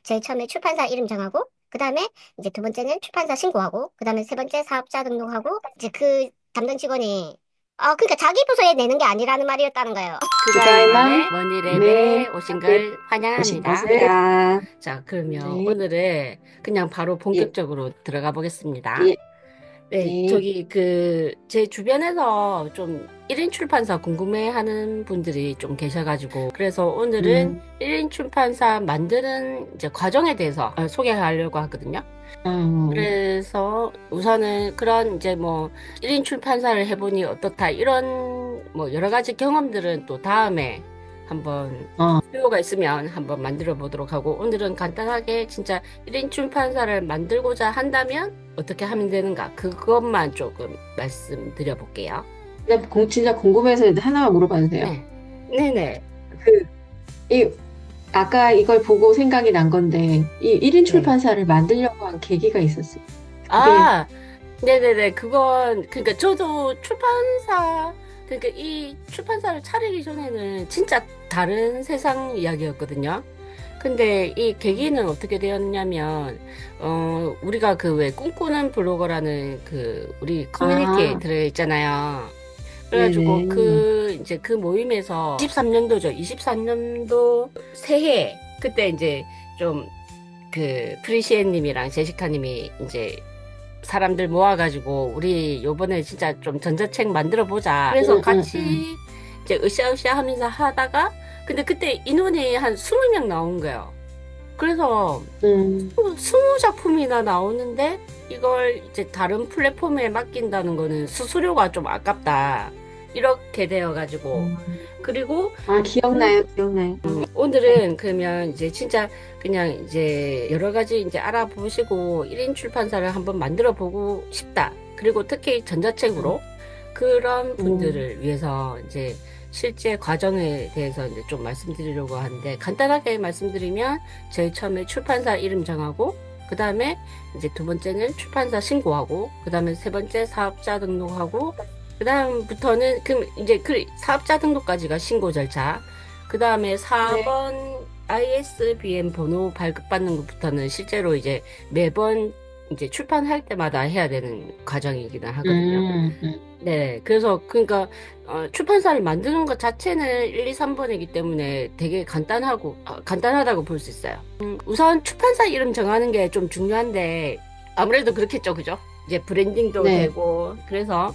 제일 처음에 출판사 이름 정하고, 그 다음에 이제 두 번째는 출판사 신고하고, 그 다음에 세 번째 사업자 등록하고, 이제 그 담당 직원이, 그러니까 자기 부서에 내는 게 아니라는 말이었다는 거예요. 그다음에 그다음에 네, 머니랩에 오신 네, 걸 오신 환영합니다. 것을 자, 그러면 네, 오늘은 그냥 바로 예, 본격적으로 들어가 보겠습니다. 예, 네, 네, 저기 제 주변에서 좀 1인 출판사 궁금해하는 분들이 좀 계셔가지고 그래서 오늘은 음, 1인 출판사 만드는 이제 과정에 대해서 소개하려고 하거든요. 어, 그래서 우선은 그런 이제 뭐 1인 출판사를 해보니 어떻다 이런 뭐 여러 가지 경험들은 또 다음에 한번 어, 필요가 있으면 한번 만들어 보도록 하고 오늘은 간단하게 진짜 1인 출판사를 만들고자 한다면 어떻게 하면 되는가 그것만 조금 말씀드려 볼게요. 진짜 궁금해서 하나만 물어봐도 돼요? 네. 네네. 그, 이, 아까 이걸 보고 생각이 난 건데, 이 1인 네. 출판사를 만들려고 한 계기가 있었어요. 그게, 아, 네네네. 그러니까 저도 그러니까 이 출판사를 차리기 전에는 진짜 다른 세상 이야기였거든요. 근데 이 계기는 어떻게 되었냐면, 우리가 그 왜 꿈꾸는 블로거라는 우리 커뮤니티에 아, 들어있잖아요. 그래가지고 네네, 이제 그 모임에서 23년도죠. 23년도 새해, 그때 이제 좀 프리시엔 님이랑 제시카 님이 이제 사람들 모아가지고 우리 요번에 진짜 좀 전자책 만들어 보자. 그래서 응, 응, 응, 같이 이제 으쌰으쌰 하면서 하다가 근데 그때 인원이 한 20명 나온 거예요. 그래서 응, 20작품이나 나오는데 이걸 이제 다른 플랫폼에 맡긴다는 거는 수수료가 좀 아깝다. 이렇게 되어가지고 응. 그리고 아, 기억나요, 기억나요. 오늘은 그러면 이제 진짜 그냥 이제 여러 가지 이제 알아보시고 1인 출판사를 한번 만들어 보고 싶다. 그리고 특히 응, 전자책으로 그런 응, 분들을 위해서 이제 실제 과정에 대해서 이제 좀 말씀드리려고 하는데 간단하게 말씀드리면 제일 처음에 출판사 이름 정하고 그 다음에 이제 두 번째는 출판사 신고하고 그 다음에 세 번째 사업자 등록하고 그 다음부터는 그럼 이제 그 사업자 등록까지가 신고 절차 그 다음에 네. 4번 ISBN 번호 발급받는 것부터는 실제로 이제 매번 이제 출판할 때마다 해야 되는 과정이기는 하거든요. 응. 네. 그래서 그러니까 출판사를 만드는 것 자체는 1, 2, 3번이기 때문에 되게 간단하다고 볼 수 있어요. 우선 출판사 이름 정하는 게 좀 중요한데 아무래도 그렇겠죠. 그죠? 이제 브랜딩도 네, 되고 그래서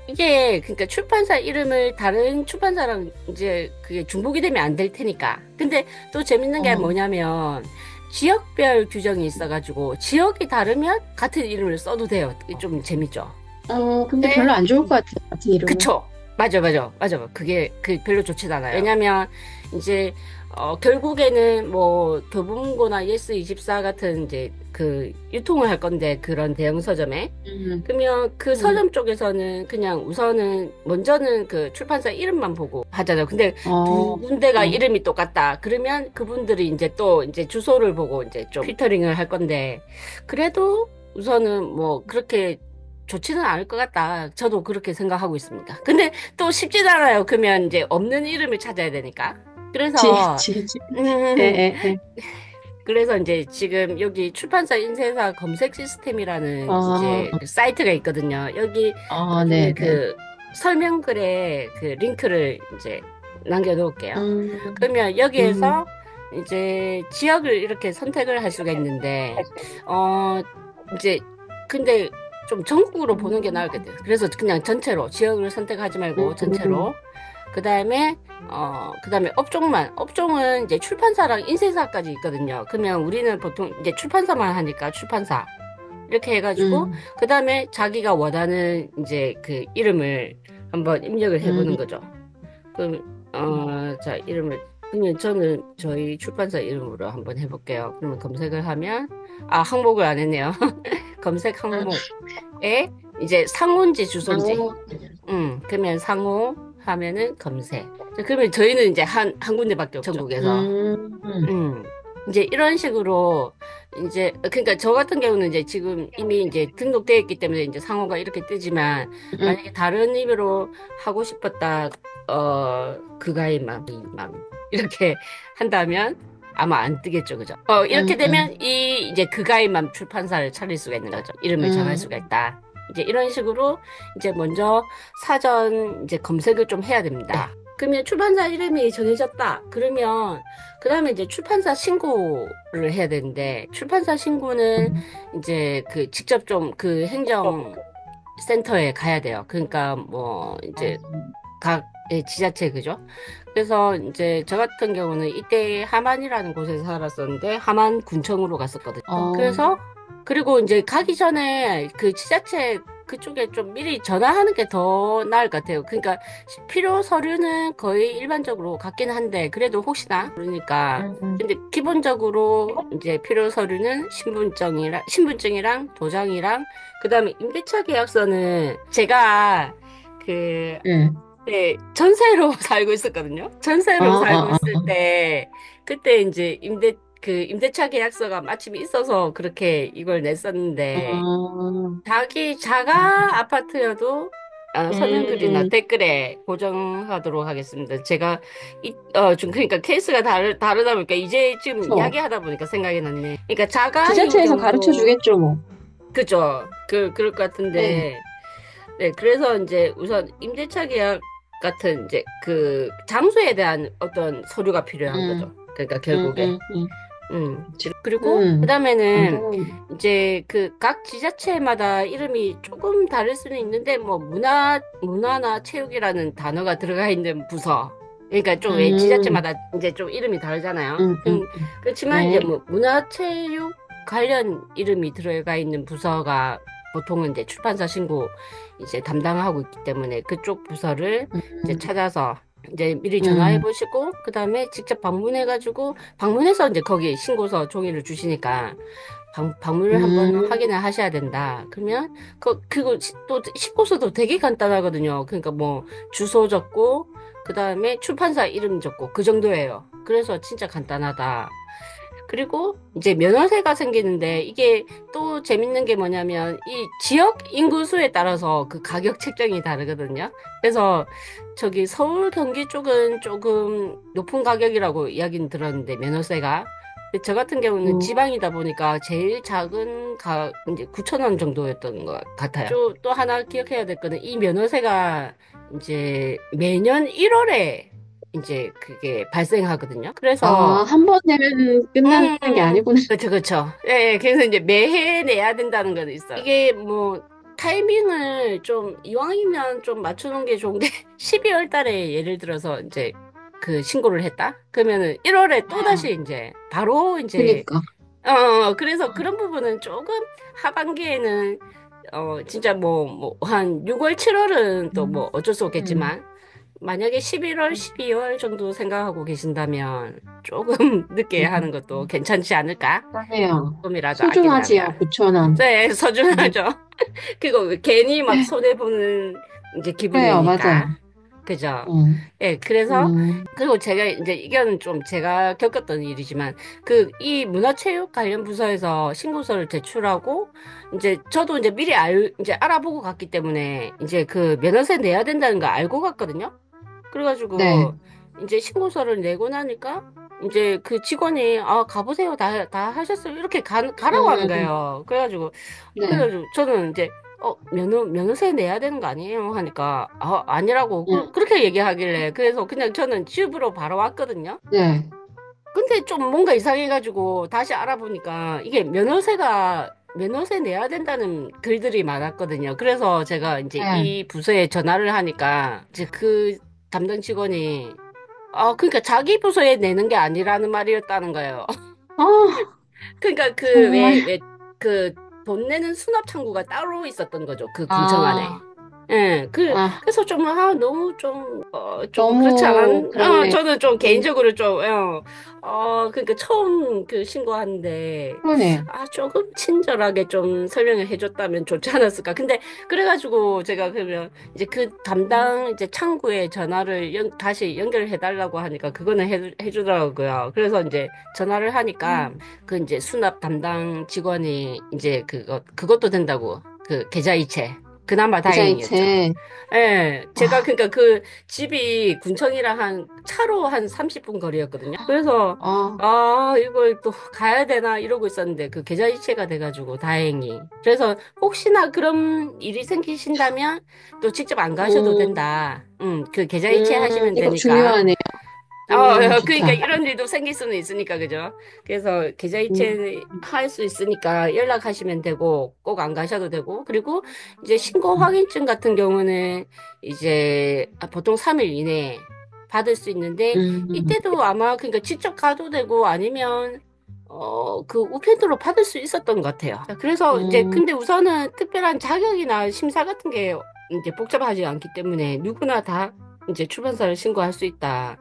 이게, 그러니까 출판사 이름을 다른 출판사랑 이제 그게 중복이 되면 안 될 테니까. 근데 또 재밌는 게 어, 뭐냐면, 지역별 규정이 있어가지고, 지역이 다르면 같은 이름을 써도 돼요. 이게 좀 재밌죠. 근데 네. 별로 안 좋을 것 같아요, 같은 이름은. 그쵸. 맞아. 그게 별로 좋진 않아요. 왜냐면, 이제, 결국에는 뭐, 교보문고나 예스24 같은 이제 유통을 할 건데, 그런 대형 서점에. 음, 그러면 그 음, 서점 쪽에서는 그냥 우선은, 먼저는 그 출판사 이름만 보고 하잖아요. 근데 두 어, 군데가 어, 이름이 똑같다. 그러면 그분들이 이제 또 이제 주소를 보고 이제 좀 필터링을 할 건데, 그래도 우선은 뭐, 그렇게 좋지는 않을 것 같다. 저도 그렇게 생각하고 있습니다. 근데 또 쉽진 않아요. 그러면 이제 없는 이름을 찾아야 되니까. 그래서, 지. 에, 음, 에, 에. 그래서 이제 지금 여기 출판사 인쇄사 검색 시스템이라는 어, 이제 사이트가 있거든요. 여기 네, 나중에 네. 설명글에 그 링크를 이제 남겨놓을게요. 음, 그러면 음, 여기에서 이제 지역을 이렇게 선택을 할 수가 있는데, 어, 이제 근데 좀 전국으로 보는 게 나을 것 같아요. 그래서 그냥 전체로 지역을 선택하지 말고 음, 전체로. 그다음에 업종은 이제 출판사랑 인쇄사까지 있거든요. 그러면 우리는 보통 이제 출판사만 하니까 출판사. 이렇게 해가지고, 음, 그다음에 자기가 원하는 이제 그 이름을 한번 입력을 해보는 음, 거죠. 그럼, 자, 그러면 저는 저희 출판사 이름으로 한번 해볼게요. 그러면 검색을 하면, 항목을 안 했네요. 검색 음, 항목에 이제 상호인지 주소인지. 어, 그러면 상호 하면은 검색. 자, 그러면 저희는 이제 한 군데밖에 없죠. 전국에서. 음, 음. 이제 이런 식으로 그러니까 저 같은 경우는 이제 지금 이미 이제 등록되어 있기 때문에 이제 상호가 이렇게 뜨지만 음, 만약에 다른 의미로 하고 싶었다, 그가의 맘, 이 맘. 이렇게 한다면 아마 안 뜨겠죠, 그죠? 이렇게 음, 되면 이제 그가이만 출판사를 차릴 수가 있는 거죠. 이름을 정할 수가 음, 있다. 이제 이런 식으로 이제 먼저 사전 이제 검색을 좀 해야 됩니다. 그러면 출판사 이름이 정해졌다. 그러면 그 다음에 이제 출판사 신고를 해야 되는데 출판사 신고는 이제 그 직접 좀 그 행정센터에 가야 돼요. 그러니까 뭐 이제 각 지자체 그죠? 그래서 이제 저 같은 경우는 이때 하만이라는 곳에서 살았었는데 하만군청으로 갔었거든요. 어, 그래서 그리고 이제 가기 전에 그 지자체 그쪽에 좀 미리 전화하는 게 더 나을 것 같아요. 그러니까 필요 서류는 거의 일반적으로 같긴 한데 그래도 혹시나 그러니까 음, 근데 기본적으로 이제 필요 서류는 신분증이랑 도장이랑 그다음에 임대차 계약서는 제가 그 음, 네, 전세로 살고 있었거든요. 전세로 살고 있을 어, 때, 그때 이제 임대차 계약서가 마침 있어서 그렇게 이걸 냈었는데, 어, 자기 자가 아파트여도, 서명글이나 음, 댓글에 고정하도록 하겠습니다. 제가, 그러니까 케이스가 다르다 보니까, 이제 지금 그쵸. 이야기하다 보니까 생각이 났네. 그러니까 자가인 지자체에서 가르쳐 경우도, 주겠죠, 뭐. 그죠? 그럴 것 네. 같은데, 네, 그래서 이제 우선 임대차 계약 같은 이제 그 장소에 대한 어떤 서류가 필요한 거죠. 음, 그러니까 결국에. 그쵸. 그리고 그다음에는 간단한, 이제 그 각 지자체마다 이름이 조금 다를 수는 있는데 뭐 문화나 체육이라는 단어가 들어가 있는 부서. 그러니까 좀 왜 음, 지자체마다 이제 좀 이름이 다르잖아요. 음, 음, 그렇지만 이제 네. 뭐 문화체육 관련 이름이 들어가 있는 부서가 보통은 이제 출판사 신고 이제 담당하고 있기 때문에 그쪽 부서를 이제 음, 찾아서 이제 미리 전화해 음, 보시고 그다음에 직접 방문해가지고 방문해서 이제 거기 신고서 종이를 주시니까 방문을 한번 음, 확인을 하셔야 된다. 그러면 그거 또 신고서도 되게 간단하거든요. 그러니까 뭐 주소 적고 그다음에 출판사 이름 적고 그 정도예요. 그래서 진짜 간단하다. 그리고 이제 면허세가 생기는데 이게 또 재밌는 게 뭐냐면 이 지역 인구수에 따라서 그 가격 책정이 다르거든요. 그래서 저기 서울 경기 쪽은 조금 높은 가격이라고 이야기는 들었는데 면허세가 근데 저 같은 경우는 음, 지방이다 보니까 제일 작은 이제 9천 원 정도였던 것 같아요. 또 하나 기억해야 될 거는 이 면허세가 이제 매년 1월에 이제 그게 발생하거든요. 그래서 한 번 내면 끝나는 게 아니구나. 그쵸, 그쵸. 예, 예, 그래서 이제 매해 내야 된다는 건 있어요. 이게 뭐, 타이밍을 좀, 이왕이면 좀 맞추는 게 좋은 게, 12월 달에 예를 들어서 이제 그 신고를 했다? 그러면은 1월에 또다시 이제, 바로 이제, 그니까. 그래서 그런 부분은 조금 하반기에는, 진짜 한 6월, 7월은 또 뭐 어쩔 수 음, 없겠지만, 만약에 11월, 12월 정도 생각하고 계신다면 조금 늦게 하는 음, 것도 괜찮지 않을까? 그러네요. 조금이라도 소중하지요, 아낀다면. 9,000원. 네, 음, 서준하죠. 그거 괜히 막 손해보는 이제 그래요, 기분이니까. 맞아요. 그죠? 음, 예, 그래서, 음, 그리고 제가 이제 이거는 좀 제가 겪었던 일이지만, 이 문화체육 관련 부서에서 신고서를 제출하고, 이제 저도 이제 미리 이제 알아보고 갔기 때문에, 이제 그 면허세 내야 된다는 거 알고 갔거든요? 네, 그래가지고 이제 신고서를 내고 나니까 이제 그 직원이 가보세요 다 하셨어요 이렇게 가라고 하는 음, 거예요. 네, 그래가지고 저는 이제 면허세 내야 되는 거 아니에요 하니까 아니라고 음, 그렇게 얘기하길래 그래서 그냥 저는 집으로 바로 왔거든요. 네, 근데 좀 뭔가 이상해가지고 다시 알아보니까 이게 면허세 내야 된다는 글들이 많았거든요. 그래서 제가 이제 네. 이 부서에 전화를 하니까 이제 그 담당 직원이 그러니까 자기 부서에 내는 게 아니라는 말이었다는 거예요. 아, 그러니까 정말, 그 돈 내는 수납 창구가 따로 있었던 거죠. 그 군청 안에. 아, 예, 아, 그래서 좀, 너무 좀, 좀 그렇지 너무 그렇네. 저는 좀 음, 개인적으로 좀, 그러니까 처음 그 신고하는데, 그러네. 조금 친절하게 좀 설명을 해줬다면 좋지 않았을까. 근데, 그래가지고 제가 그러면 이제 그 담당 이제 창구에 전화를 다시 연결해달라고 하니까 그거는 해주더라고요. 그래서 이제 전화를 하니까 그 이제 수납 담당 직원이 이제 그것도 된다고. 그 계좌이체. 그나마 다행이었죠. 계좌이체. 예, 제가 와, 그러니까 그 집이 군청이랑 한 차로 한 30분 거리였거든요. 그래서 어, 아, 이걸 또 가야 되나 이러고 있었는데 그 계좌이체가 돼가지고 다행히. 그래서 혹시나 그런 일이 생기신다면 또 직접 안 가셔도 음, 된다. 그 계좌이체 하시면 이거 되니까. 중요하네요. 그러니까 좋다. 이런 일도 생길 수는 있으니까, 그죠? 그래서 음, 계좌이체 할 수 있으니까 연락하시면 되고, 꼭 안 가셔도 되고, 그리고 이제 신고 확인증 같은 경우는 이제 보통 3일 이내에 받을 수 있는데, 음, 이때도 아마 그러니까 직접 가도 되고, 아니면, 그 우편으로 받을 수 있었던 것 같아요. 자, 그래서 이제 음. 근데 우선은 특별한 자격이나 심사 같은 게 이제 복잡하지 않기 때문에 누구나 다 이제 출판사를 신고할 수 있다.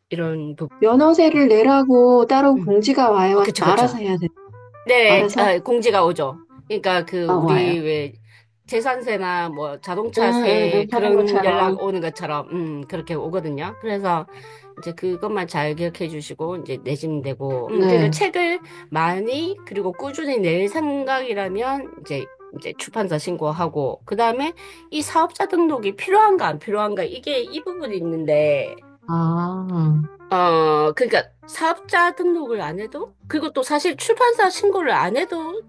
이런 부분. 면허세를 내라고 따로 음. 공지가 와요? 그쵸, 아니면 그쵸. 알아서 해야 돼? 네, 알아서? 공지가 오죠. 그러니까 그, 와요. 우리 왜, 재산세나 뭐 자동차세 그런 자전거처럼. 연락 오는 것처럼, 그렇게 오거든요. 그래서 이제 그것만 잘 기억해 주시고, 이제 내시면 되고, 그러니까 네. 책을 많이, 그리고 꾸준히 낼 생각이라면, 이제 출판사 신고하고, 그 다음에 이 사업자 등록이 필요한가 안 필요한가, 이게 이 부분이 있는데, 아, 그러니까 사업자 등록을 안 해도, 그리고 또 사실 출판사 신고를 안 해도,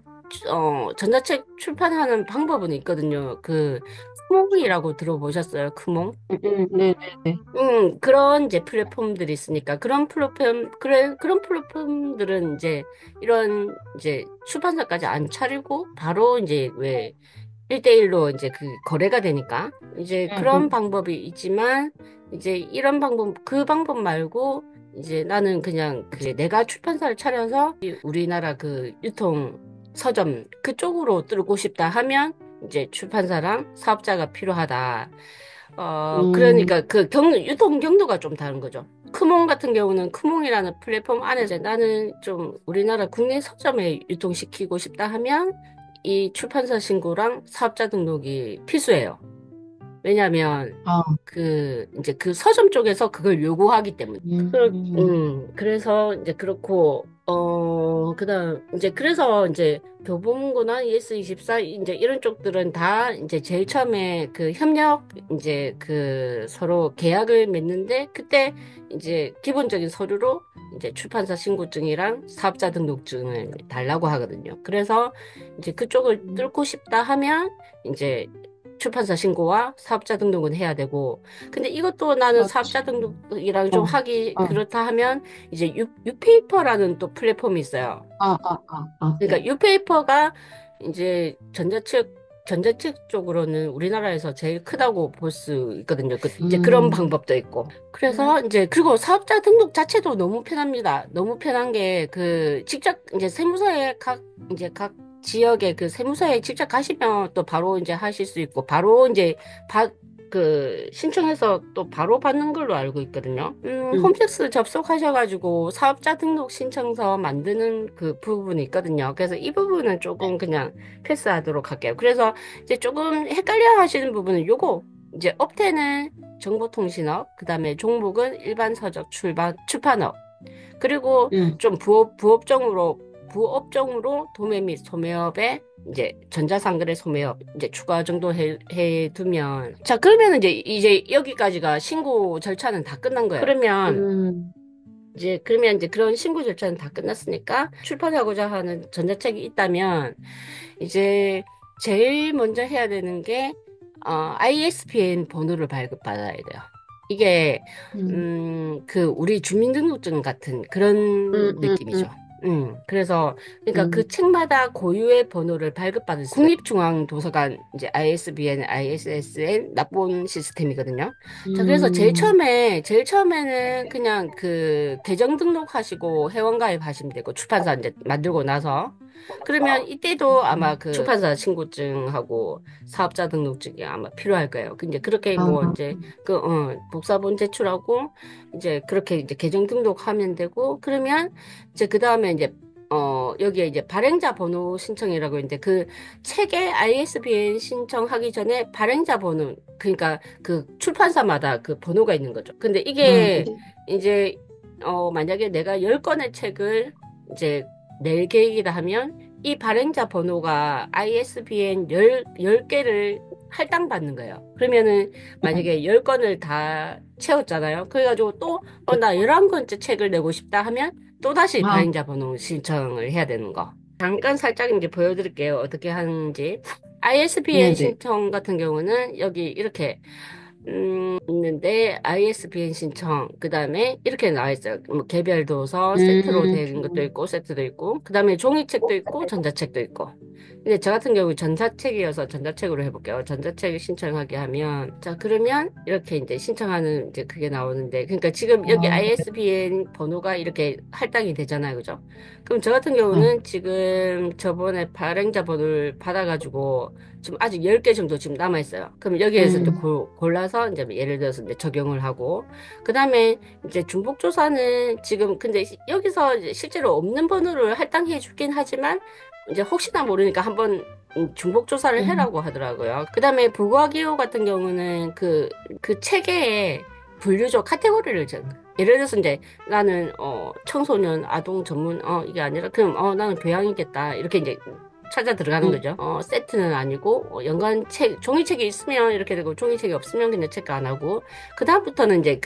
전자책 출판하는 방법은 있거든요. 그, 크몽이라고 들어보셨어요? 크몽? 네, 네. 그런 이제 플랫폼들이 있으니까, 그런 플랫폼들은 이제, 이런, 이제, 출판사까지 안 차리고, 바로 이제 왜, 1대1로 이제 그 거래가 되니까 이제 음, 그런 음, 방법이 있지만 이제 이런 방법 그 방법 말고 이제 나는 그냥 그 내가 출판사를 차려서 우리나라 그 유통 서점 그쪽으로 뚫고 싶다 하면 이제 출판사랑 사업자가 필요하다. 음, 그러니까 그 유통 경로가 좀 다른 거죠. 크몽 같은 경우는 크몽이라는 플랫폼 안에서 나는 좀 우리나라 국내 서점에 유통시키고 싶다 하면 이 출판사 신고랑 사업자 등록이 필수예요. 왜냐하면 어, 그 이제 그 서점 쪽에서 그걸 요구하기 때문에. 음, 그래서 이제 그렇고 그다음 이제 그래서 이제 교보문고나 ES24 이제 이런 쪽들은 다 이제 제일 처음에 그 협력 이제 그 서로 계약을 맺는데 그때 이제 기본적인 서류로 이제 출판사 신고증이랑 사업자 등록증을 달라고 하거든요. 그래서 이제 그쪽을 뚫고 싶다 하면 이제 출판사 신고와 사업자 등록은 해야 되고, 근데 이것도 나는 그렇지. 사업자 등록이랑 좀 어, 하기 어, 그렇다 하면 이제 유페이퍼라는 또 플랫폼이 있어요. 네. 그러니까 유페이퍼가 이제 전자책 쪽으로는 우리나라에서 제일 크다고 볼 수 있거든요. 이제 그런 음, 방법도 있고. 그래서 이제 그리고 사업자 등록 자체도 너무 편합니다. 너무 편한 게 그 직접 이제 세무서에 각 지역의 그 세무서에 직접 가시면 또 바로 이제 하실 수 있고 바로 이제 신청해서 또 바로 받는 걸로 알고 있거든요. 음, 홈택스 접속하셔가지고 사업자 등록 신청서 만드는 그 부분이 있거든요. 그래서 이 부분은 조금 그냥 패스하도록 할게요. 그래서 이제 조금 헷갈려 하시는 부분은 요거, 이제 업태는 정보통신업, 그 다음에 종목은 일반 서적 출판업, 그리고 음, 좀 부업종으로 도매 및 소매업에 이제 전자상거래 소매업 이제 추가 정도 해 두면 자 그러면 이제 여기까지가 신고 절차는 다 끝난 거예요. 음, 그러면 이제 그런 신고 절차는 다 끝났으니까 출판하고자 하는 전자책이 있다면 이제 제일 먼저 해야 되는 게 ISBN 번호를 발급받아야 돼요. 이게 음, 그 우리 주민등록증 같은 그런 음, 느낌이죠. 그래서 그러니까 음, 그 책마다 고유의 번호를 발급받을 수가 국립중앙도서관 이제 ISBN, ISSN 납본 시스템이거든요. 자, 그래서 음, 제일 처음에는 그냥 그 계정 등록하시고 회원가입 하시면 되고 출판사 이제 만들고 나서 그러면 이때도 아마 그 출판사 신고증하고 사업자 등록증이 아마 필요할 거예요. 이제 그렇게 뭐 아, 이제 복사본 제출하고 이제 그렇게 이제 계정 등록하면 되고 그러면 이제 그 다음에 이제 여기에 이제 발행자 번호 신청이라고 있는데 그 책의 ISBN 신청하기 전에 발행자 번호 그러니까 그 출판사마다 그 번호가 있는 거죠. 근데 이게 네. 이제 만약에 내가 10권의 책을 이제 낼 계획이다 하면 이 발행자 번호가 ISBN 10개를 할당받는 거예요. 그러면은 만약에 10권을 다 채웠잖아요. 그래가지고 또, 나 11권째 책을 내고 싶다 하면 또다시 아, 발행자 번호 신청을 해야 되는 거. 잠깐 살짝 이제 보여드릴게요. 어떻게 하는지. ISBN 네네. 신청 같은 경우는 여기 이렇게 있는데 ISBN 신청 그다음에 이렇게 나와 있어요. 뭐 개별 도서 세트로 되는 것도 있고 세트도 있고 그다음에 종이책도 있고 전자책도 있고. 근데 저 같은 경우 전자책이어서 전자책으로 해볼게요. 전자책 신청하게 하면 자 그러면 이렇게 이제 신청하는 이제 그게 나오는데 그러니까 지금 여기 아, ISBN 번호가 이렇게 할당이 되잖아요, 그죠? 그럼 저 같은 네. 경우는 지금 저번에 발행자 번호를 받아가지고 지금 아직 10개 정도 지금 남아있어요. 그럼 여기에서 또 음, 골라서 이제 뭐 예를 들어서 이제 적용을 하고, 그 다음에 이제 중복조사는 지금 근데 여기서 이제 실제로 없는 번호를 할당해 주긴 하지만, 이제 혹시나 모르니까 한번 중복조사를 음, 해라고 하더라고요. 그 다음에 불과기호 같은 경우는 그 체계에 분류조 카테고리를 예를 들어서 이제 나는 청소년 아동 전문 이게 아니라 그럼 나는 교양이겠다 이렇게 이제 찾아 들어가는 음, 거죠. 세트는 아니고 연관 책 종이책이 있으면 이렇게 되고 종이책이 없으면 그냥 체크 안 하고 그 다음부터는 이제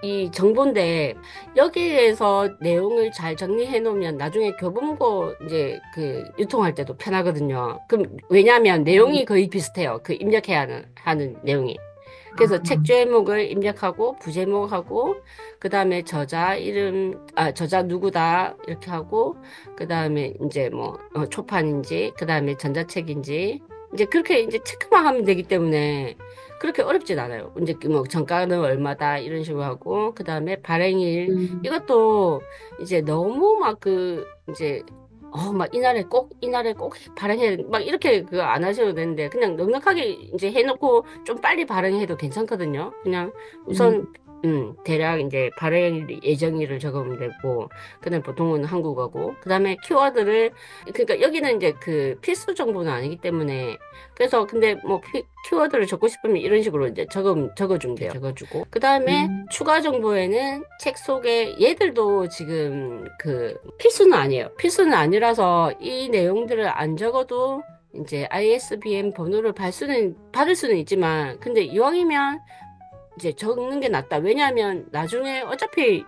이 정보인데 여기에서 내용을 잘 정리해 놓으면 나중에 교보문고 이제 유통할 때도 편하거든요. 그럼 왜냐하면 내용이 거의 비슷해요. 그 입력해야 하는 내용이. 그래서 책 제목을 입력하고 부제목하고 그다음에 저자 이름 저자 누구다 이렇게 하고 그다음에 이제 뭐 초판인지 그다음에 전자책인지 이제 그렇게 이제 체크만 하면 되기 때문에 그렇게 어렵진 않아요. 이제 뭐 정가는 얼마다 이런 식으로 하고 그다음에 발행일 음, 이것도 이제 너무 막 이제 막 이날에 꼭 발행해, 막 이렇게 그거 안 하셔도 되는데, 그냥 넉넉하게 이제 해놓고 좀 빨리 발행해도 괜찮거든요. 그냥 음, 우선, 대략 이제 발행 예정일을 적으면 되고, 그다음에 보통은 한국어고, 그다음에 키워드를, 그러니까 여기는 이제 필수 정보는 아니기 때문에, 그래서 근데 뭐 키워드를 적고 싶으면 이런 식으로 이제 적어주면 돼요. 적어주고. 그다음에 음, 추가 정보에는 책 속에 얘들도 지금 필수는 아니에요. 필수는 아니라서 이 내용들을 안 적어도 이제 ISBN 번호를 받을 수는 있지만 근데 이왕이면 이제 적는 게 낫다. 왜냐하면 나중에 어차피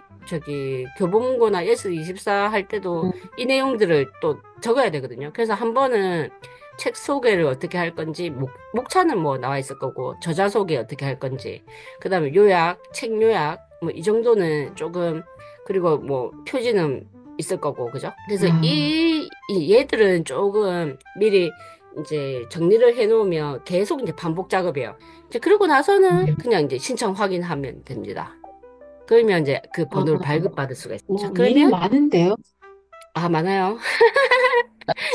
교보문고나 예스24 할 때도 음, 이 내용들을 또 적어야 되거든요. 그래서 한 번은 책 소개를 어떻게 할 건지, 목차는 뭐 나와 있을 거고, 저자 소개 어떻게 할 건지, 그 다음에 책 요약, 뭐 이 정도는 조금, 그리고 뭐 표지는 있을 거고, 그죠? 그래서 아, 이 얘들은 조금 미리 이제 정리를 해 놓으면 계속 이제 반복 작업이에요. 이제 그러고 나서는 네. 그냥 이제 신청 확인하면 됩니다. 그러면 이제 그 아, 번호를 발급받을 수가 있어요. 자, 일이 그러면, 많은데요? 많아요.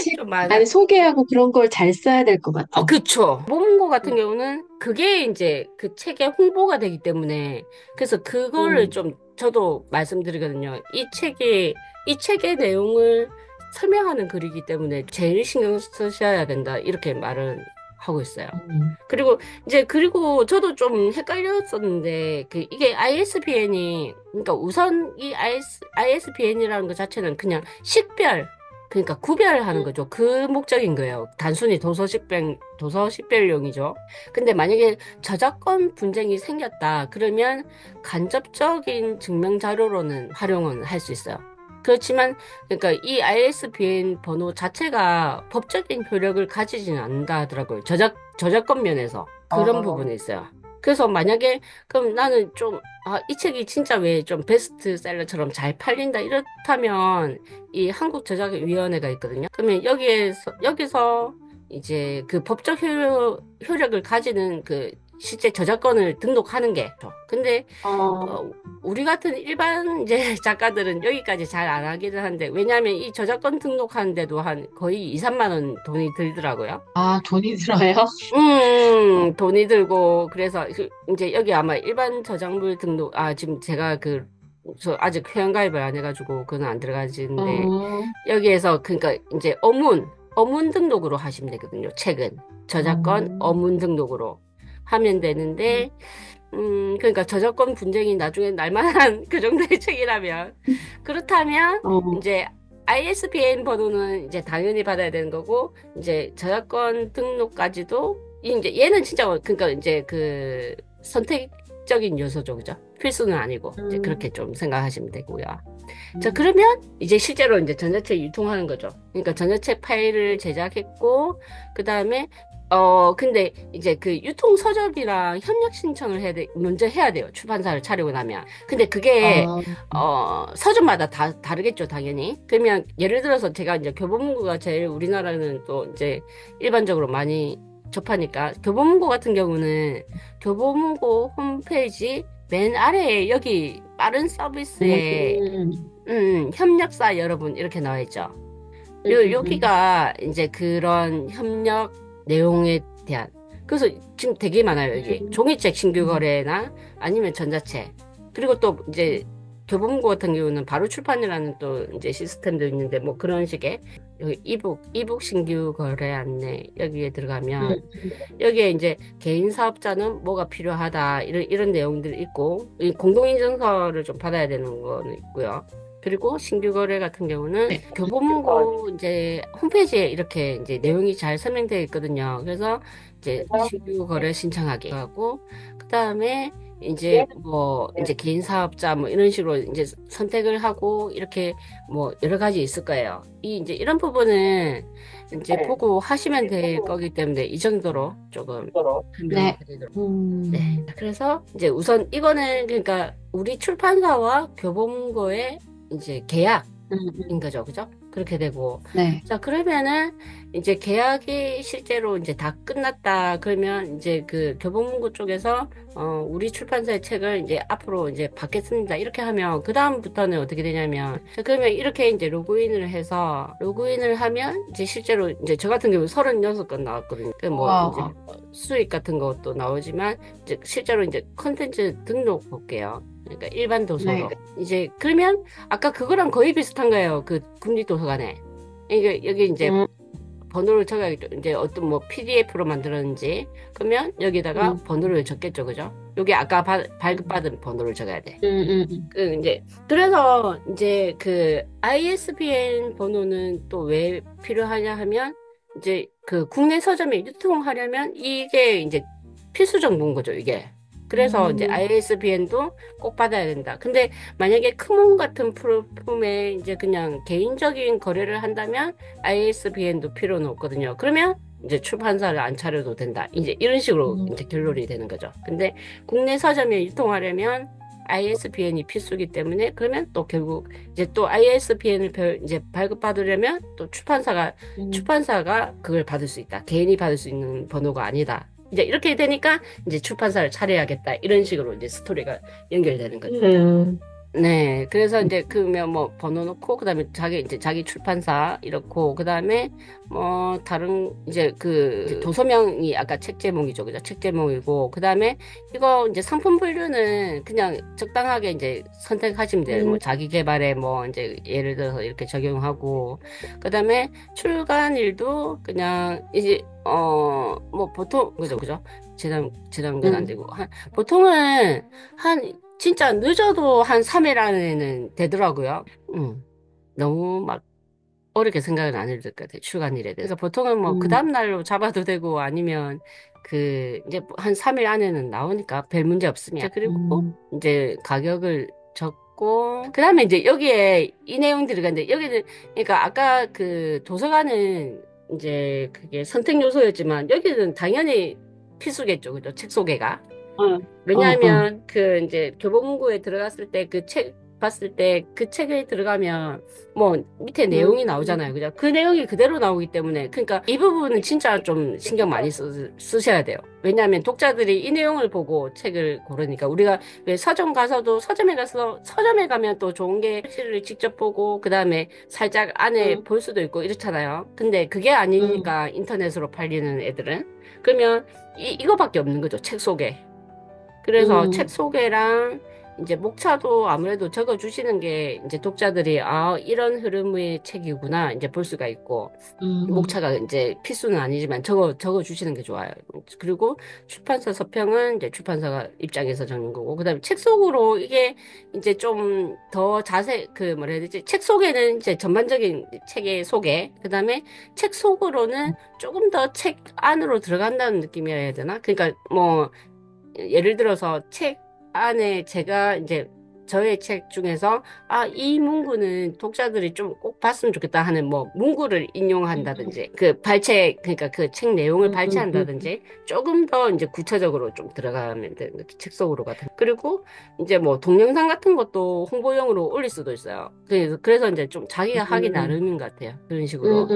책, 좀 아니, 많아. 소개하고 그런 걸 잘 써야 될 것 같아요. 그쵸. 모문고 같은 음, 경우는 그게 이제 그 책의 홍보가 되기 때문에 그래서 그거를 음, 좀 저도 말씀드리거든요. 이 책의 내용을 설명하는 글이기 때문에 제일 신경 쓰셔야 된다. 이렇게 말은 하고 있어요. 음, 그리고 저도 좀 헷갈렸었는데, 이게 ISBN이, 그러니까 우선 ISBN이라는 것 자체는 그냥 그러니까 구별하는 거죠. 그 목적인 거예요. 단순히 도서 식별용이죠. 근데 만약에 저작권 분쟁이 생겼다, 그러면 간접적인 증명 자료로는 활용은 할 수 있어요. 그렇지만, 그러니까 이 ISBN 번호 자체가 법적인 효력을 가지지는 않는다 하더라고요. 저작권 면에서. 그런 어, 부분이 있어요. 그래서 만약에, 그럼 나는 좀, 이 책이 진짜 왜 좀 베스트셀러처럼 잘 팔린다 이렇다면, 이 한국저작위원회가 있거든요. 그러면 여기서 이제 그 법적 효력을 가지는 실제 저작권을 등록하는 게. 좋죠. 근데 어, 어, 우리 같은 일반 이제 작가들은 여기까지 잘 안 하기는 한데, 왜냐하면 이 저작권 등록하는데도 한 거의 2, 3만 원 돈이 들더라고요. 아, 돈이 들어요? 어, 돈이 들고, 그래서 이제 여기 아마 일반 저작물 등록, 지금 제가 저 아직 회원가입을 안 해가지고 그건 안 들어가지는데, 어, 여기에서 그러니까 이제 어문 등록으로 하시면 되거든요. 책은. 저작권 어, 어문 등록으로 하면 되는데, 그러니까 저작권 분쟁이 나중에 날만한 그 정도의 책이라면. 그렇다면, 어, 이제 ISBN 번호는 이제 당연히 받아야 되는 거고, 이제 저작권 등록까지도 이제 얘는 진짜 그러니까 이제 그 선택적인 요소죠, 그죠? 필수는 아니고 이제 음, 그렇게 좀 생각하시면 되고요. 자, 음, 그러면 이제 실제로 이제 전자책 유통하는 거죠. 그러니까 전자책 파일을 제작했고, 그 다음에, 근데 이제 그 유통 서적이랑 협력 신청을 먼저 해야 돼요. 출판사를 차리고 나면. 근데 그게, 아, 서적마다 다 다르겠죠, 당연히. 그러면 예를 들어서 제가 이제 교보문고가 제일 우리나라는 또 이제 일반적으로 많이 접하니까, 교보문고 같은 경우는 교보문고 홈페이지 맨 아래에 여기 빠른 서비스에 음, 협력사 여러분 이렇게 나와 있죠. 음, 음, 여기가 이제 그런 협력 내용에 대한 그래서 지금 되게 많아요. 여기 음, 종이책 신규 음, 거래나 아니면 전자책 그리고 또 이제 교보문고 같은 경우는 바로 출판이라는 또 이제 시스템도 있는데 뭐 그런 식의 여기 이북 신규 거래 안내 여기에 들어가면 여기에 이제 개인 사업자는 뭐가 필요하다 이런 내용들이 있고 이 공동인증서를 좀 받아야 되는 거는 있고요. 그리고 신규 거래 같은 경우는 네. 교보문고 이제 홈페이지에 이렇게 이제 내용이 잘 설명되어 있거든요. 그래서 이제 신규 거래 신청하기 하고 그다음에 이제 뭐 이제 개인 사업자 뭐 이런 식으로 이제 선택을 하고 이렇게 뭐 여러 가지 있을 거예요. 이 이제 이런 부분은 이제 보고 하시면 될 거기 때문에 이 정도로 조금 설명을 네. 드리도록. 네. 음, 그래서 이제 우선 이거는 그러니까 우리 출판사와 교보문고의 이제 계약 인 음. 거죠. 그죠? 그렇게 되고. 네. 자, 그러면은 이제 계약이 실제로 이제 다 끝났다. 그러면 이제 그 교보문고 쪽에서 우리 출판사의 책을 이제 앞으로 이제 받겠습니다. 이렇게 하면 그다음부터는 어떻게 되냐면 자, 그러면 이렇게 이제 로그인을 해서 로그인을 하면 이제 실제로 이제 저 같은 경우 36건 나왔거든요. 그 뭐 이제 와, 수익 같은 것도 나오지만 이제 실제로 이제 컨텐츠 등록 볼게요. 그러니까 일반 네. 도서로. 이제 그러면 아까 그거랑 거의 비슷한 거예요. 그 국립도서관에. 이게 여기 이제 음, 번호를 적어야겠죠. 이제 어떤 뭐 PDF로 만들었는지. 그러면 여기다가 음, 번호를 적겠죠. 그죠? 여기 아까 발급받은 번호를 적어야 돼. 음. 그 이제 그래서 이제 그 ISBN 번호는 또 왜 필요하냐 하면 이제 그 국내 서점에 유통하려면 이게 이제 필수 정보인 거죠, 이게. 그래서 이제 음, ISBN도 꼭 받아야 된다. 근데 만약에 크몬 같은 플랫폼에 이제 그냥 개인적인 거래를 한다면 ISBN도 필요는 없거든요. 그러면 이제 출판사를 안 차려도 된다. 이제 이런 식으로 음, 이제 결론이 되는 거죠. 근데 국내 서점에 유통하려면 ISBN이 필수기 때문에 그러면 또 결국 이제 또 ISBN을 이제 발급받으려면 또 음, 출판사가 그걸 받을 수 있다. 개인이 받을 수 있는 번호가 아니다. 이제 이렇게 되니까 이제 출판사를 차려야겠다. 이런 식으로 이제 스토리가 연결되는 거죠. 음, 네, 그래서 이제 그러면 뭐 번호 넣고 그다음에 자기 출판사 이렇고 그다음에 뭐 다른 이제 그 이제 도서명이 아까 책 제목이죠, 그죠? 책 제목이고 그다음에 이거 이제 상품 분류는 그냥 적당하게 이제 선택하시면 돼요. 뭐 음, 자기 개발에 뭐 이제 예를 들어서 이렇게 적용하고 그다음에 출간일도 그냥 이제 뭐 보통 그죠? 재단 안 음, 되고 보통은 한 진짜 늦어도 한 3일 안에는 되더라고요. 너무 막 어렵게 생각은 안 해도 될 것 같아요. 출간일에 대해서. 그러니까 보통은 뭐 그 음, 다음날로 잡아도 되고 아니면 그 이제 한 3일 안에는 나오니까 별 문제 없습니다. 그리고 음, 이제 가격을 적고 그 다음에 이제 여기에 이 내용들이 있는데 여기는 그러니까 아까 그 도서관은 이제 그게 선택 요소였지만 여기는 당연히 필수겠죠. 그죠? 책 소개가. 어. 왜냐하면 그 이제 교보문고에 들어갔을 때 그 책 봤을 때 그 책에 들어가면 뭐 밑에 음, 내용이 나오잖아요. 그죠? 그 내용이 그대로 나오기 때문에 그러니까 이 부분은 진짜 좀 신경 많이 쓰셔야 돼요. 왜냐하면 독자들이 이 내용을 보고 책을 고르니까 우리가 왜 서점 가서도 서점에 가면 또 좋은 게 글씨를 직접 보고 그다음에 살짝 안에 음, 볼 수도 있고 이렇잖아요. 근데 그게 음, 아니니까 인터넷으로 팔리는 애들은 그러면 이거밖에 없는 거죠. 책 속에. 그래서 책 음, 소개랑 이제 목차도 아무래도 적어주시는 게 이제 독자들이 아, 이런 흐름의 책이구나 이제 볼 수가 있고 음, 목차가 이제 필수는 아니지만 적어 주시는 게 좋아요. 그리고 출판사 서평은 이제 출판사가 입장에서 적는 거고 그다음에 책 속으로 이게 이제 좀 더 자세 그 뭐라 해야 되지? 책 속에는 이제 전반적인 책의 소개 그다음에 책 속으로는 조금 더 책 안으로 들어간다는 느낌이라 해야 되나? 그러니까 뭐 예를 들어서 책 안에 제가 이제 저의 책 중에서 아, 이 문구는 독자들이 좀 꼭 봤으면 좋겠다 하는 뭐 문구를 음, 인용한다든지 그 발췌 그러니까 그 책 내용을 음, 음, 발췌한다든지 조금 더 이제 구체적으로 좀 들어가면 되는 거지 책 속으로 같은 그리고 이제 뭐 동영상 같은 것도 홍보용으로 올릴 수도 있어요. 그래서 이제 좀 자기가 하기 음, 나름인 것 같아요. 그런 음, 식으로.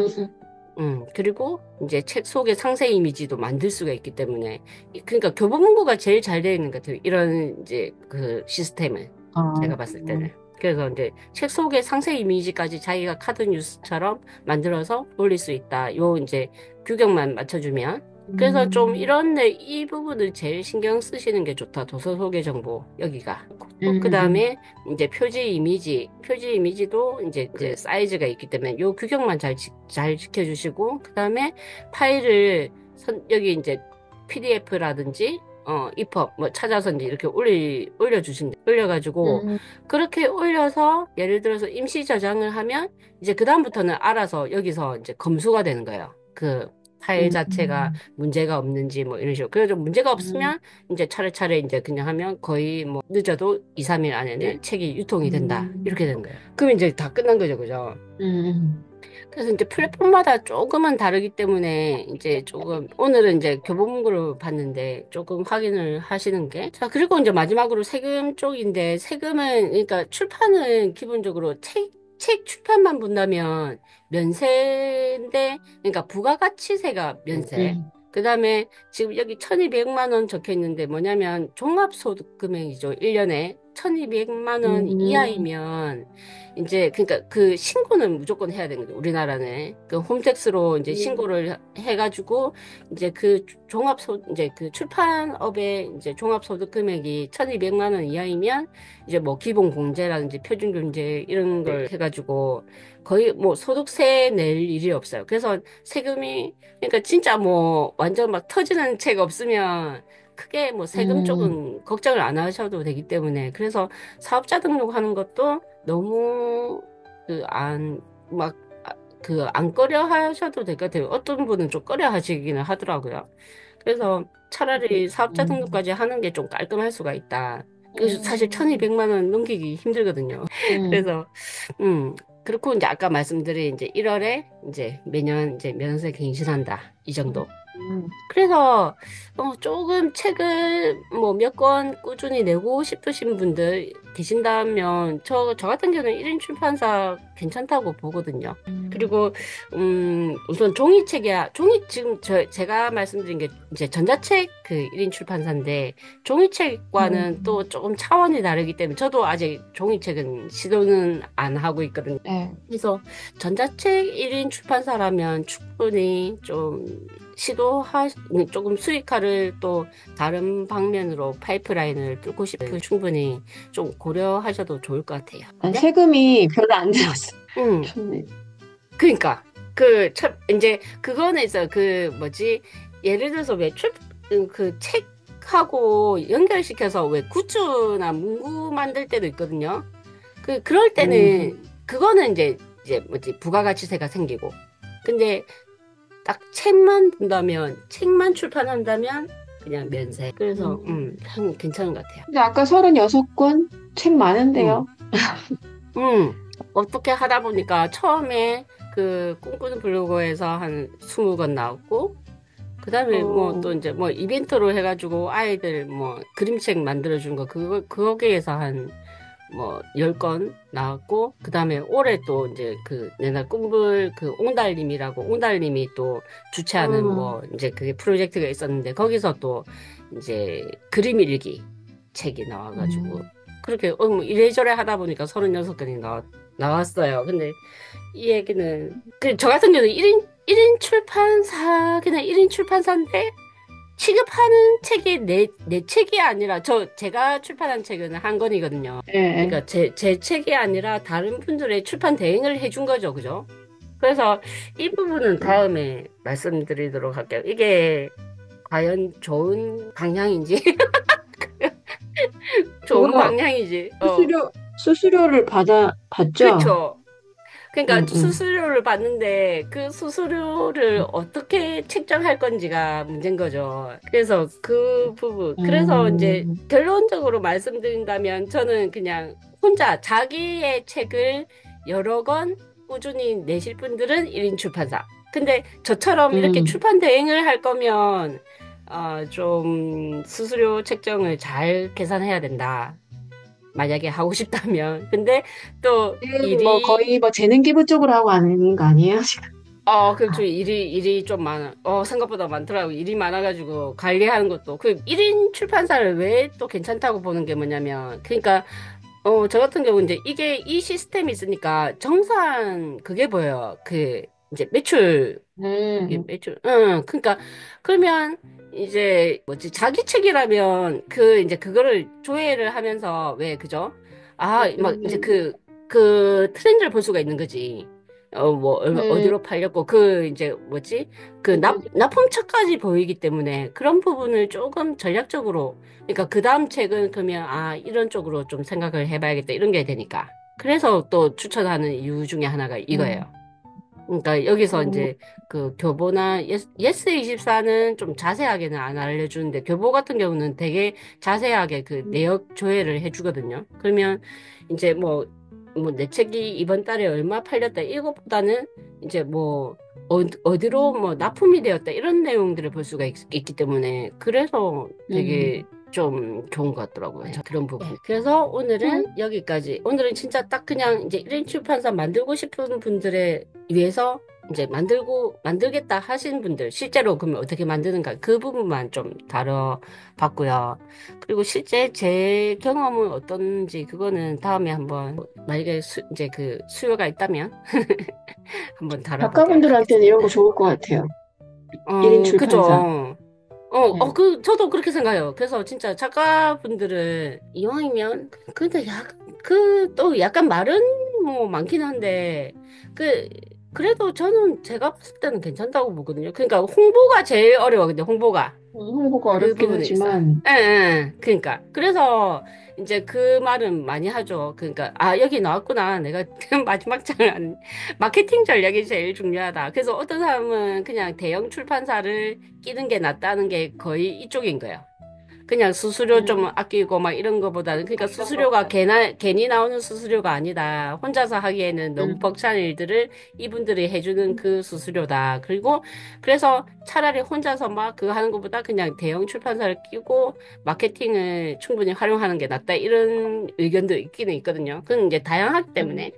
음. 그리고 이제 책 속의 상세 이미지도 만들 수가 있기 때문에, 그러니까 교보문고가 제일 잘 되어 있는 것 같아요. 이런 이제 그 시스템을 아, 제가 봤을 때는. 그래서 이제 책 속의 상세 이미지까지 자기가 카드 뉴스처럼 만들어서 올릴 수 있다. 요 이제 규격만 맞춰주면. 그래서 좀 음, 이런 이 부분을 제일 신경 쓰시는 게 좋다. 도서 소개 정보 여기가. 그 음, 다음에 이제 표지 이미지도 이제 사이즈가 있기 때문에 요 규격만 잘 지켜주시고, 그 다음에 파일을 여기 이제 PDF라든지, EPUB 뭐 찾아서 이제 이렇게 올려가지고, 음, 그렇게 올려서 예를 들어서 임시 저장을 하면 이제 그다음부터는 알아서 여기서 이제 검수가 되는 거예요. 그 파일 자체가 음, 문제가 없는지 뭐 이런 식으로. 그래서 문제가 음, 없으면 이제 차례차례 이제 그냥 하면 거의 뭐 늦어도 2, 3일 안에는 책이 유통이 된다. 이렇게 음, 되는 거예요. 그럼 이제 다 끝난 거죠, 그죠? 음, 그래서 이제 플랫폼마다 조금은 다르기 때문에 이제 조금 오늘은 이제 교보문고를 봤는데 조금 확인을 하시는 게. 자, 그리고 이제 마지막으로 세금 쪽인데 세금은 그러니까 출판은 기본적으로 책 출판만 본다면 면세인데 그러니까 부가가치세가 면세. 음, 그다음에 지금 여기 1200만 원 적혀 있는데 뭐냐면 종합소득 금액이죠. 1년에 1200만 원 음, 이하이면 이제 그러니까 그 신고는 무조건 해야 되는 거죠. 우리나라는 그 홈택스로 이제 신고를 해가지고 이제 그 종합소 이제 그 출판업의 이제 종합소득 금액이 1,200만 원 이하이면 이제 뭐 기본 공제라든지 표준 공제 이런 걸 해가지고 거의 뭐 소득세 낼 일이 없어요. 그래서 세금이 그러니까 진짜 뭐 완전 막 터지는 책 없으면 크게 뭐 세금 음, 쪽은 걱정을 안 하셔도 되기 때문에 그래서 사업자 등록하는 것도 너무 막 안 꺼려 하셔도 될 것 같아요. 어떤 분은 좀 꺼려 하시기는 하더라고요. 그래서 차라리 사업자 음, 등록까지 하는 게 좀 깔끔할 수가 있다. 그래서 사실 음, 1,200만 원 넘기기 힘들거든요. 음, 그래서 그렇고 이제 아까 말씀드린 이제 1월에 이제 매년 이제 면세 갱신한다. 이 정도. 음, 그래서 조금 책을 뭐 몇 권 꾸준히 내고 싶으신 분들 계신다면 저 같은 경우는 1인 출판사 괜찮다고 보거든요. 음, 그리고 우선 종이책이야. 지금 제가 말씀드린 게 이제 전자책 그 1인 출판사인데 종이책과는 음, 또 조금 차원이 다르기 때문에 저도 아직 종이책은 시도는 안 하고 있거든요. 네. 그래서 전자책 1인 출판사라면 충분히 좀 조금 수익화를 또 다른 방면으로 파이프라인을 뚫고 싶으면 충분히 좀 고려하셔도 좋을 것 같아요. 난 네? 세금이 별로 안 들었어. 음, 좋네. 그러니까 이제 그거는 있어요. 그 뭐지? 예를 들어서 그 책하고 연결시켜서 왜 굿즈나 문구 만들 때도 있거든요. 그럴 음, 때는 그거는 이제 뭐지? 부가가치세가 생기고. 근데 딱 책만 본다면, 책만 출판한다면 그냥 면세. 그래서, 음. 괜찮은 것 같아요. 근데 아까 36권? 책 음, 많은데요? 어떻게 하다 보니까 처음에 그 꿈꾸는 블로그에서 한 20권 나왔고, 그 다음에 뭐 또 어, 이제 뭐 이벤트로 해가지고 아이들 뭐 그림책 만들어준 거기에서 한 뭐 10건 나왔고, 그 다음에 올해 또 이제 그 내날 꿈을 그 옹달님이 또 주최하는 어, 뭐 이제 그게 프로젝트가 있었는데, 거기서 또 이제 그림 일기 책이 나와가지고, 음, 그렇게 뭐 이래저래 하다 보니까 36건이 나왔어요. 근데 이 얘기는, 저 같은 경우는 1인 출판사, 그냥 1인 출판사인데, 취급하는 책이 내 책이 아니라, 제가 출판한 책은 한 권이거든요. 예, 예. 그러니까 제 책이 아니라 다른 분들의 출판 대행을 해준 거죠. 그죠? 그래서 이 부분은 음. 다음에 말씀드리도록 할게요. 이게 과연 좋은 방향인지, 좋은 그거 방향이지. 수수료를 받죠? 그쵸. 그러니까 응, 응. 수수료를 받는데 그 수수료를 어떻게 책정할 건지가 문제인 거죠. 그래서 그 부분. 그래서 이제 음, 결론적으로 말씀드린다면 저는 그냥 혼자 자기의 책을 여러 권 꾸준히 내실 분들은 1인 출판사. 근데 저처럼 이렇게 음, 출판 대행을 할 거면 좀 수수료 책정을 잘 계산해야 된다. 만약에 하고 싶다면. 근데 또 지금 뭐 일이 거의 뭐 재능 기부 쪽으로 하고 하는 거 아니에요, 지금? 그렇죠. 일이 좀 많아. 생각보다 많더라고. 일이 많아가지고 관리하는 것도. 1인 출판사를 왜 또 괜찮다고 보는 게 뭐냐면, 그러니까, 저 같은 경우 이제 이 시스템이 있으니까 정산 그게 보여요. 이제 음, 응, 그러니까, 그러면 이제 뭐지, 자기 책이라면 이제 그거를 조회를 하면서, 왜, 그죠? 막 이제 음, 그 트렌드를 볼 수가 있는 거지. 뭐, 음, 어디로 팔렸고, 이제 뭐지? 음, 납품처까지 보이기 때문에 그런 부분을 조금 전략적으로, 그러니까 그 다음 책은 그러면, 이런 쪽으로 좀 생각을 해봐야겠다, 이런 게 되니까. 그래서 또 추천하는 이유 중에 하나가 이거예요. 음, 그러니까 여기서 음, 이제 그 교보나 예스24는 좀 자세하게는 안 알려주는데 교보 같은 경우는 되게 자세하게 그 내역 조회를 해주거든요. 그러면 이제 뭐 내 책이 이번 달에 얼마 팔렸다 이것보다는 이제 뭐 어디로 뭐 납품이 되었다 이런 내용들을 볼 수가 있기 때문에 그래서 되게 음, 좀 좋은 것 같더라고요. 그런 부분. 그래서 음. 오늘은 여기까지. 오늘은 진짜 딱 그냥 이제 1인 출판사 만들고 싶은 분들의 위해서 이제 만들겠다 하신 분들, 실제로 그러면 어떻게 만드는가, 그 부분만 좀 다뤄봤고요. 그리고 실제 제 경험은 어떤지, 그거는 다음에 한번, 만약에 이제 수요가 있다면, 한번 다뤄보도록 작가분들한테는 이런 거 하겠습니다. 좋을 것 같아요. 1인 출판사. 그죠. 네. 저도 그렇게 생각해요. 그래서 진짜 작가분들은 이왕이면, 근데 또 약간 말은 뭐 많긴 한데, 그, 그래도 저는 제가 봤을 때는 괜찮다고 보거든요. 그러니까 홍보가 제일 어려워, 근데 홍보가. 홍보가 그 어렵긴 부분에 있어. 하지만, 예, 예. 그러니까. 그래서 이제 그 말은 많이 하죠. 그러니까, 여기 나왔구나. 내가 마지막 장을 마케팅 전략이 제일 중요하다. 그래서 어떤 사람은 그냥 대형 출판사를 끼는 게 낫다는 게 거의 이쪽인 거예요. 그냥 수수료 좀 음, 아끼고 막 이런 거보다는 그러니까 이런 수수료가 것보다. 괜히 나오는 수수료가 아니다. 혼자서 하기에는 너무 음, 벅찬 일들을 이분들이 해주는 그 수수료다. 그리고 그래서 차라리 혼자서 막 그거 하는 것보다 그냥 대형 출판사를 끼고 마케팅을 충분히 활용하는 게 낫다. 이런 의견도 있기는 있거든요. 그건 이제 다양하기 음, 때문에.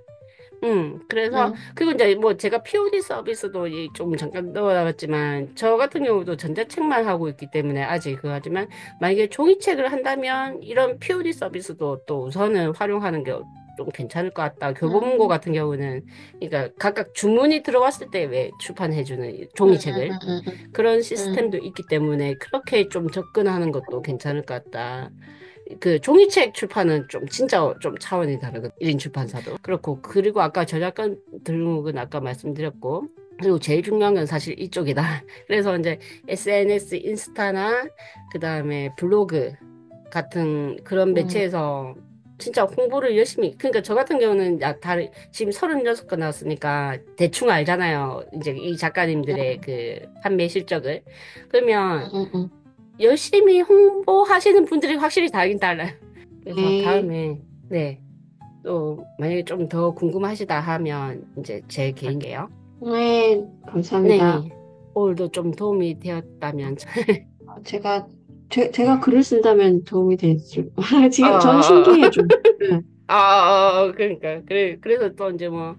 그래서, 음, 그리고 이제 뭐 제가 POD 서비스도 좀 잠깐 넣어나갔지만, 저 같은 경우도 전자책만 하고 있기 때문에 아직 그거 하지만, 만약에 종이책을 한다면, 이런 POD 서비스도 또 우선은 활용하는 게 좀 괜찮을 것 같다. 교보문고 음, 같은 경우는, 그러니까 각각 주문이 들어왔을 때 왜 출판해주는 음, 종이책을, 그런 음, 시스템도 있기 때문에, 그렇게 좀 접근하는 것도 괜찮을 것 같다. 종이책 출판은 좀 진짜 좀 차원이 다르거든요. 1인 출판사도. 그렇고, 그리고 아까 저작권 등록은 아까 말씀드렸고, 그리고 제일 중요한 건 사실 이쪽이다. 그래서 이제 SNS, 인스타나, 그 다음에 블로그 같은 그런 음, 매체에서 진짜 홍보를 열심히, 그러니까 저 같은 경우는 지금 36건 나왔으니까 대충 알잖아요. 이제 이 작가님들의 그 판매 실적을. 그러면 음. 열심히 홍보하시는 분들이 확실히 다르긴 달라요. 그래서 네, 다음에, 네, 또, 만약에 좀 더 궁금하시다 하면, 이제 제 개인게요. 네, 감사합니다. 네, 오늘도 좀 도움이 되었다면, 제가, 제가 글을 쓴다면 도움이 됐을, 지금 저는 어, 신기해요, 좀. 네, 그러니까. 그래서 또 이제 뭐,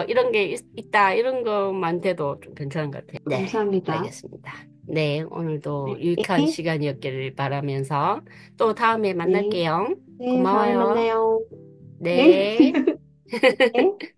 이런 게 있다, 이런 것만 돼도 좀 괜찮은 것 같아요. 네, 감사합니다. 알겠습니다. 네, 오늘도 네, 유익한 시간이었기를 바라면서, 또 다음에 네, 만날게요. 네, 다음에 고마워요. 만나요. 네, 네. 네.